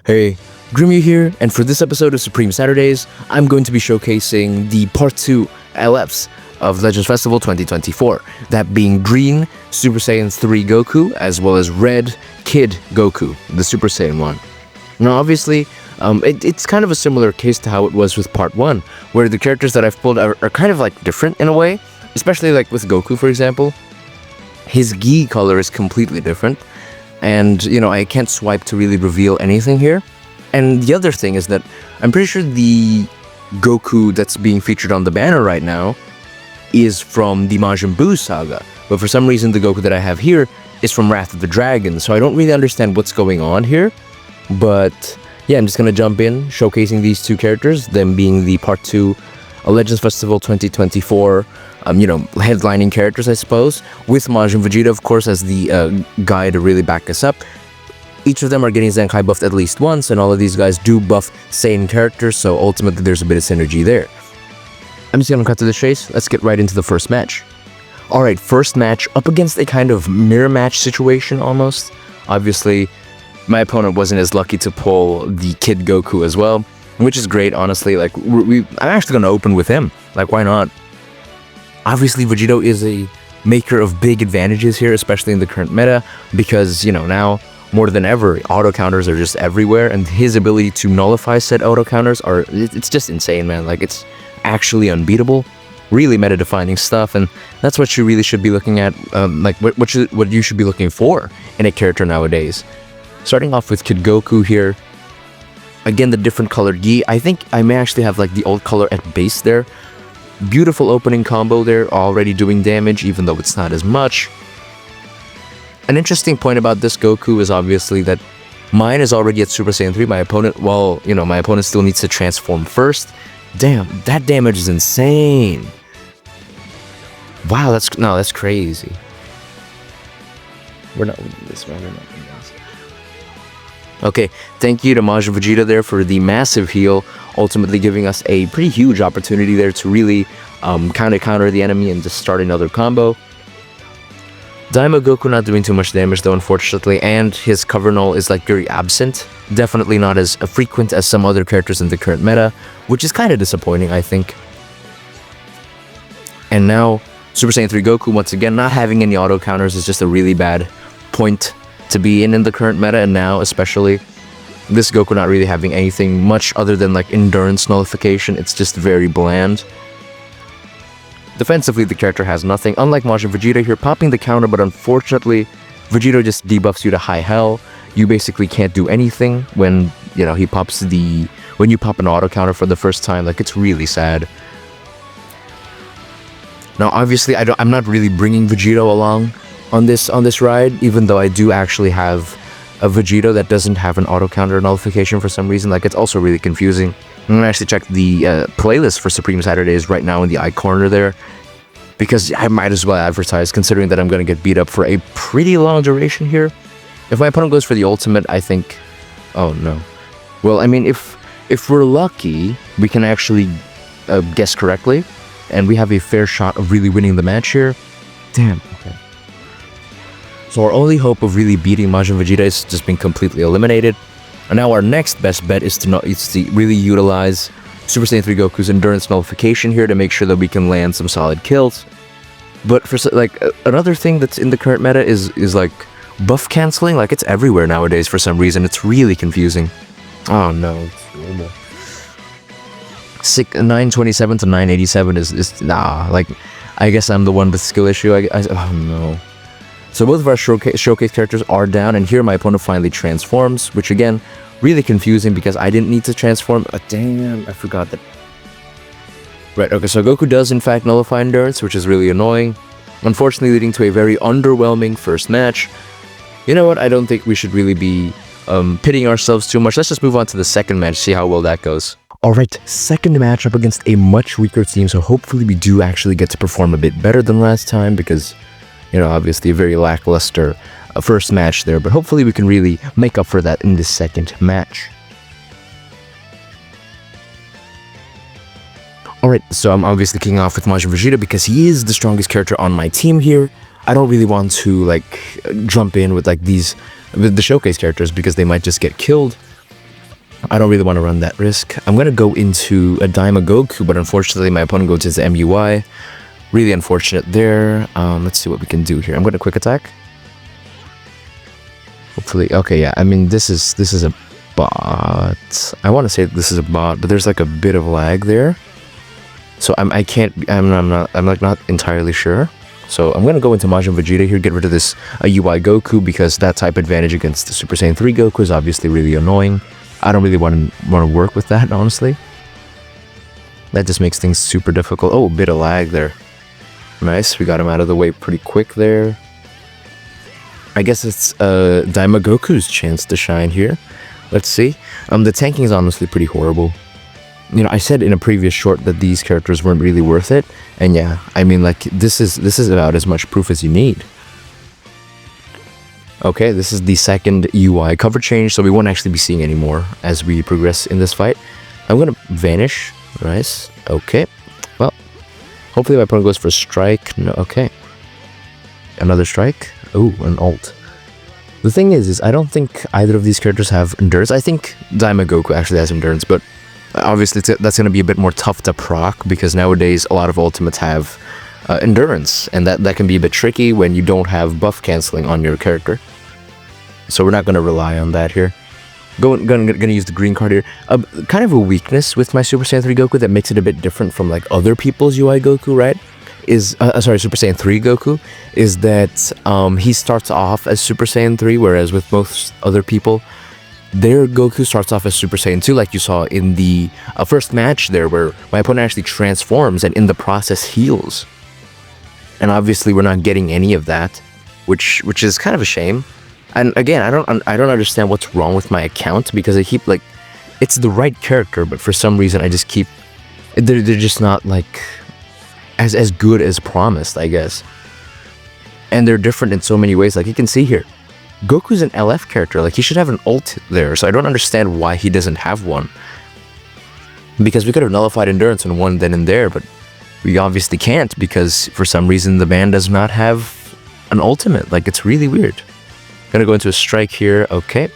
Hey, Grimmy here, and for this episode of Supreme Saturdays, I'm going to be showcasing the Part 2 LFs of Legends Festival 2024, that being Green, Super Saiyan 3 Goku, as well as Red, Kid Goku, the Super Saiyan one. Now obviously, it's kind of a similar case to how it was with Part 1, where the characters that I've pulled are kind of like different in a way, especially like with Goku for example. His gi color is completely different, and I can't swipe to really reveal anything here. And the other thing is that I'm pretty sure the Goku that's being featured on the banner right now is from the Majin Buu saga, but for some reason the Goku that I have here is from Wrath of the Dragon, so I don't really understand what's going on here. But yeah, I'm just gonna jump in showcasing these two characters, them being the Part 2 Legends Festival 2024 headlining characters, I suppose, with Majin Vegeta, of course, as the guy to really back us up. Each of them are getting Zenkai buffed at least once, and all of these guys do buff Saiyan characters, so ultimately there's a bit of synergy there. I'm just gonna cut to the chase. Let's get right into the first match. Alright, first match up against a kind of mirror match situation almost. Obviously, my opponent wasn't as lucky to pull the Kid Goku as well, which is great, honestly. Like, I'm actually gonna open with him. Like, why not? Obviously, Vegito is a maker of big advantages here, especially in the current meta, because, now, more than ever, auto counters are just everywhere, and his ability to nullify said auto counters it's just insane, man. Like, it's actually unbeatable. Really meta-defining stuff, and that's what you really should be looking at, what you should be looking for in a character nowadays. Starting off with Kid Goku here. Again, the different colored gi. I think I may actually have, like, the old color at base there. Beautiful opening combo there, already doing damage, even though it's not as much. An interesting point about this Goku is obviously that mine is already at Super Saiyan 3. My opponent, my opponent still needs to transform first. Damn, that damage is insane. Wow, that's crazy. We're not winning this, man. We're not winning this. Okay, thank you to Majin Vegeta there for the massive heal, ultimately giving us a pretty huge opportunity there to really kind of counter the enemy and just start another combo. Daima Goku not doing too much damage though, unfortunately, and his cover null is like very absent. Definitely not as frequent as some other characters in the current meta, which is kind of disappointing, I think. And now, Super Saiyan 3 Goku, once again, not having any auto counters is just a really bad point to be in the current meta, and now especially this Goku not really having anything much other than like endurance nullification. It's just very bland. Defensively, the character has nothing, unlike Majin Vegeta here, popping the counter, but unfortunately, Vegito just debuffs you to high hell. You basically can't do anything when, he pops when you pop an auto counter for the first time. Like, it's really sad. Now, obviously, I'm not really bringing Vegito along on this ride, even though I do actually have a Vegito that doesn't have an auto counter nullification for some reason. Like, it's also really confusing. I'm gonna actually check the playlist for Supreme Saturdays right now in the eye corner there, because I might as well advertise, considering that I'm gonna get beat up for a pretty long duration here. If my opponent goes for the ultimate, I think... Oh, no. Well, I mean, if we're lucky, we can actually guess correctly, and we have a fair shot of really winning the match here. Damn, okay. So our only hope of really beating Majin Vegeta has just been completely eliminated. And now our next best bet is to really utilize Super Saiyan 3 Goku's endurance nullification here to make sure that we can land some solid kills. But for another thing that's in the current meta is like buff canceling. Like, it's everywhere nowadays for some reason. It's really confusing. Oh no, it's horrible. 927 to 987 is nah. Like, I guess I'm the one with skill issue. Oh no. So both of our showcase characters are down, and here my opponent finally transforms, which again, really confusing because I didn't need to transform. Oh, damn, I forgot that. Right, okay, so Goku does in fact nullify endurance, which is really annoying. Unfortunately, leading to a very underwhelming first match. You know what, I don't think we should really be pitting ourselves too much. Let's just move on to the second match, see how well that goes. Alright, second match up against a much weaker team, so hopefully we do actually get to perform a bit better than last time, because... obviously a very lackluster first match there, but hopefully we can really make up for that in the second match. Alright, so I'm obviously kicking off with Majin Vegeta because he is the strongest character on my team here. I don't really want to, jump in with, with the showcase characters because they might just get killed. I don't really want to run that risk. I'm going to go into a Daima Goku, but unfortunately my opponent goes into MUI. Really unfortunate there. Let's see what we can do here. I'm going to quick attack. Hopefully, okay, yeah. I mean, this is a bot. I want to say this is a bot, but there's like a bit of lag there. So I'm not entirely sure. So I'm gonna go into Majin Vegeta here, get rid of this UI Goku, because that type advantage against the Super Saiyan 3 Goku is obviously really annoying. I don't really want to work with that, honestly. That just makes things super difficult. Oh, a bit of lag there. Nice, we got him out of the way pretty quick there. I guess it's Daima Goku's chance to shine here. Let's see. The tanking is honestly pretty horrible. You know, I said in a previous short that these characters weren't really worth it, and yeah, I mean, like, this is about as much proof as you need. Okay, this is the second UI cover change, so we won't actually be seeing any more as we progress in this fight. I'm gonna vanish. Nice. Okay. Well, hopefully my opponent goes for a strike. No. Okay. Another strike. Oh, an ult. The thing is I don't think either of these characters have endurance. I think Daima Goku actually has endurance, but obviously that's going to be a bit more tough to proc, because nowadays a lot of ultimates have endurance, and that can be a bit tricky when you don't have buff canceling on your character. So we're not going to rely on that here. Gonna use the green card here. Kind of a weakness with my Super Saiyan 3 Goku that makes it a bit different from like other people's UI Goku, right? Is sorry, Super Saiyan 3 Goku, is that he starts off as Super Saiyan 3, whereas with most other people, their Goku starts off as Super Saiyan 2, like you saw in the first match there, where my opponent actually transforms and in the process heals. And obviously we're not getting any of that, which is kind of a shame. And again, I don't understand what's wrong with my account, because I keep like, it's the right character, but for some reason I just keep, they're just not like as good as promised, I guess. And they're different in so many ways. Like you can see here, Goku's an LF character, like he should have an ult there, so I don't understand why he doesn't have one. Because we could have nullified endurance on one then and there, but we obviously can't, because for some reason the man does not have an ultimate. Like, it's really weird. Gonna go into a strike here. Okay,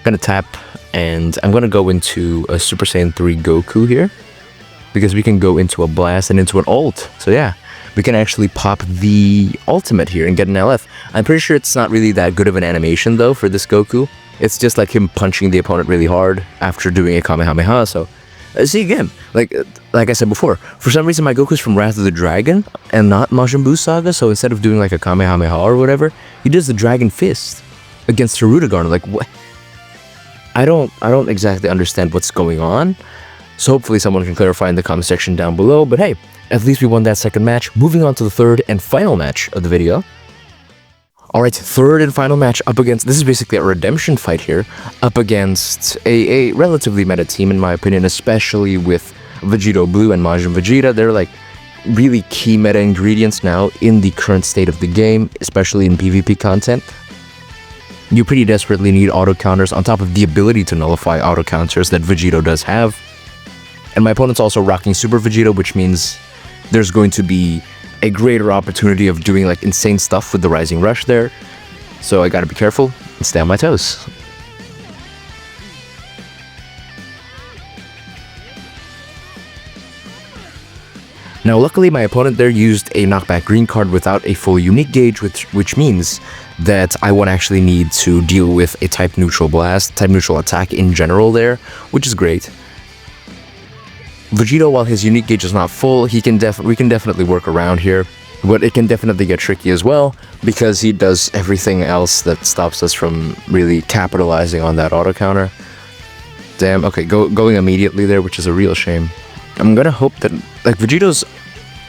gonna tap, and I'm gonna go into a Super Saiyan 3 Goku here, because we can go into a blast and into an ult. So yeah, we can actually pop the ultimate here and get an LF. I'm pretty sure it's not really that good of an animation though for this Goku. It's just like him punching the opponent really hard after doing a Kamehameha. So see, again, like I said before, for some reason my Goku's from Wrath of the Dragon and not Majin Buu Saga. So instead of doing like a Kamehameha or whatever, he does the Dragon Fist against Hirudegarn. Like, what? I don't exactly understand what's going on. So hopefully someone can clarify in the comment section down below. But hey, at least we won that second match. Moving on to the third and final match of the video. Alright, third and final match up against, this is basically a redemption fight here, up against a relatively meta team in my opinion, especially with Vegito Blue and Majin Vegeta. They're like really key meta ingredients now in the current state of the game, especially in PvP content. You pretty desperately need auto counters on top of the ability to nullify auto counters that Vegito does have. And my opponent's also rocking Super Vegito, which means there's going to be a greater opportunity of doing like insane stuff with the Rising Rush there. So I gotta be careful and stay on my toes. Now luckily my opponent there used a knockback green card without a full unique gauge, which means that I won't actually need to deal with a type neutral blast, type neutral attack in general there, which is great. Vegito, while his unique gauge is not full, we can definitely work around here, but it can definitely get tricky as well, because he does everything else that stops us from really capitalizing on that auto counter. Damn, okay, going immediately there, which is a real shame. I'm gonna hope that, like, Vegito's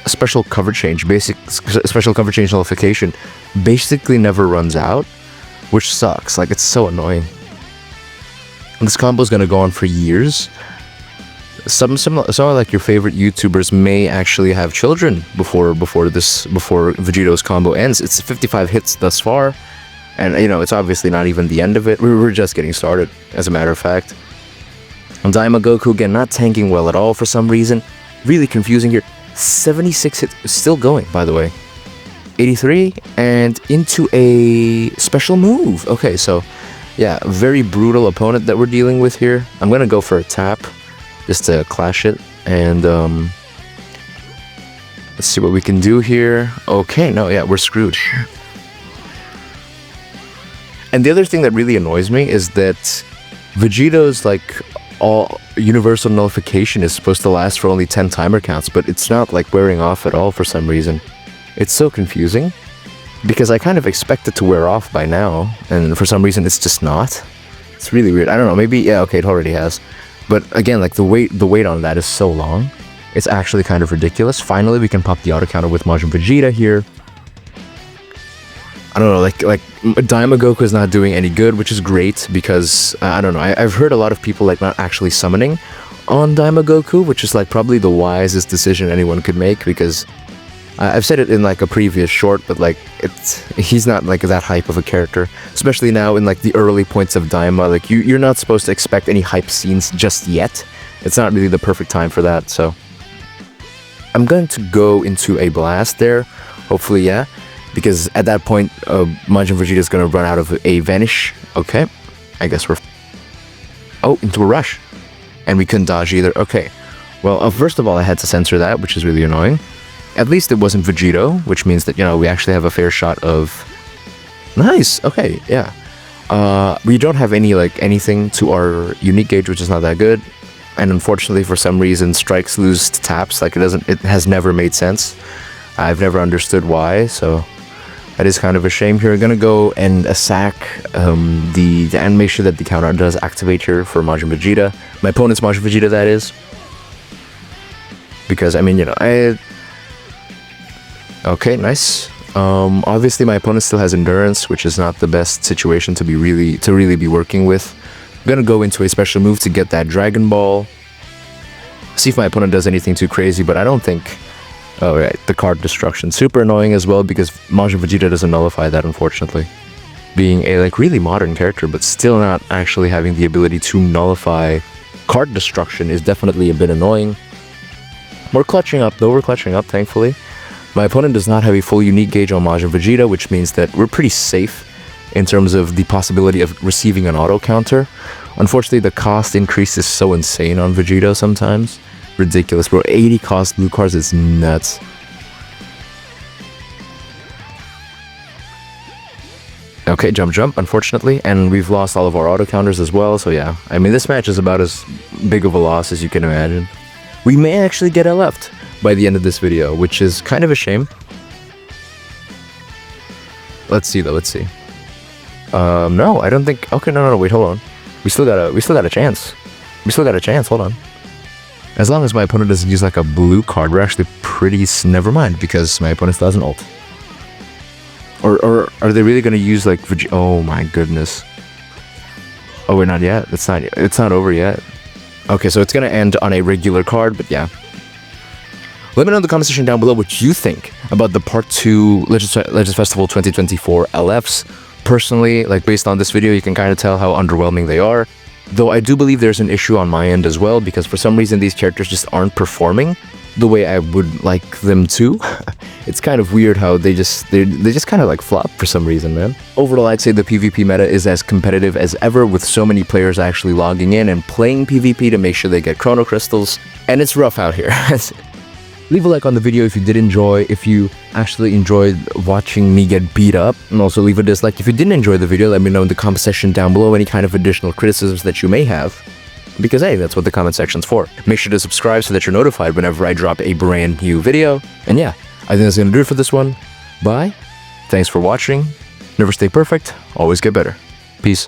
special cover change, special cover change nullification, basically never runs out, which sucks. Like, it's so annoying. And this combo is gonna go on for years. Some like your favorite YouTubers may actually have children before Vegito's combo ends. It's 55 hits thus far, and you know, it's obviously not even the end of it. We're just getting started, as a matter of fact. And Daima Goku again not tanking well at all for some reason. Really confusing here. 76 hits, still going by the way. 83 and into a special move. Okay, so yeah, a very brutal opponent that we're dealing with here. I'm gonna go for a tap just to clash it, and let's see what we can do here. Okay, no, yeah, we're screwed. And the other thing that really annoys me is that Vegito's like all universal nullification is supposed to last for only 10 timer counts, but it's not like wearing off at all for some reason. It's so confusing because I kind of expect it to wear off by now, and for some reason it's just not. It's really weird. I don't know, maybe, yeah, okay, it already has. But again, like the wait on that is so long. It's actually kind of ridiculous. Finally, we can pop the auto counter with Majin Vegeta here. I don't know, like Daima Goku is not doing any good, which is great because I don't know. I've heard a lot of people like not actually summoning on Daima Goku, which is like probably the wisest decision anyone could make, because I've said it in like a previous short, but like he's not like that hype of a character, especially now in like the early points of Daima. Like you're not supposed to expect any hype scenes just yet. It's not really the perfect time for that. So I'm going to go into a blast there, hopefully, yeah. Because at that point, Majin Vegeta is going to run out of a vanish. Okay, I guess we're... Oh, into a rush. And we couldn't dodge either. Okay, well, first of all, I had to censor that, which is really annoying. At least it wasn't Vegito, which means that, you know, we actually have a fair shot of... Nice, okay, yeah. We don't have any, like, anything to our unique gauge, which is not that good. And unfortunately, for some reason, strikes lose to taps. Like, it has never made sense. I've never understood why, so... That is kind of a shame here. We're gonna go and sack the animation that the counter does activate here for Majin Vegeta. My opponent's Majin Vegeta, that is. Because, I mean, you know, Okay, nice. Obviously my opponent still has endurance, which is not the best situation to really be working with. I'm gonna go into a special move to get that Dragon Ball. See if my opponent does anything too crazy, but I don't think... Oh, right, the card destruction. Super annoying as well, because Majin Vegeta doesn't nullify that, unfortunately. Being a, like, really modern character, but still not actually having the ability to nullify card destruction is definitely a bit annoying. We're clutching up, though. We're clutching up, thankfully. My opponent does not have a full unique gauge on Majin Vegeta, which means that we're pretty safe in terms of the possibility of receiving an auto counter. Unfortunately, the cost increase is so insane on Vegeta sometimes. Ridiculous, bro. 80 cost blue cards is nuts. Okay, jump, unfortunately. And we've lost all of our auto counters as well, so yeah. I mean, this match is about as big of a loss as you can imagine. We may actually get a left by the end of this video, which is kind of a shame. Let's see, though, let's see. No, I don't think... Okay, no, wait, hold on. We still got a chance. We still got a chance, hold on. As long as my opponent doesn't use like a blue card, we're actually pretty... Never mind, because my opponent still has an ult. Or are they really going to use like... Oh my goodness. Oh, we're not yet? It's not over yet. Okay, so it's going to end on a regular card, but yeah. Let me know in the comment section down below what you think about the Part 2 Legends Festival 2024 LFs. Personally, like based on this video, you can kind of tell how underwhelming they are. Though I do believe there's an issue on my end as well, because for some reason these characters just aren't performing the way I would like them to. It's kind of weird how they just kind of like flop for some reason, man. Overall, I'd say the PvP meta is as competitive as ever, with so many players actually logging in and playing PvP to make sure they get Chrono Crystals, and it's rough out here. Leave a like on the video if you did enjoy, if you actually enjoyed watching me get beat up, and also leave a dislike if you didn't enjoy the video. Let me know in the comment section down below any kind of additional criticisms that you may have, because hey, that's what the comment section's for. Make sure to subscribe so that you're notified whenever I drop a brand new video. And yeah, I think that's gonna do it for this one. Bye, thanks for watching, never stay perfect, always get better. Peace.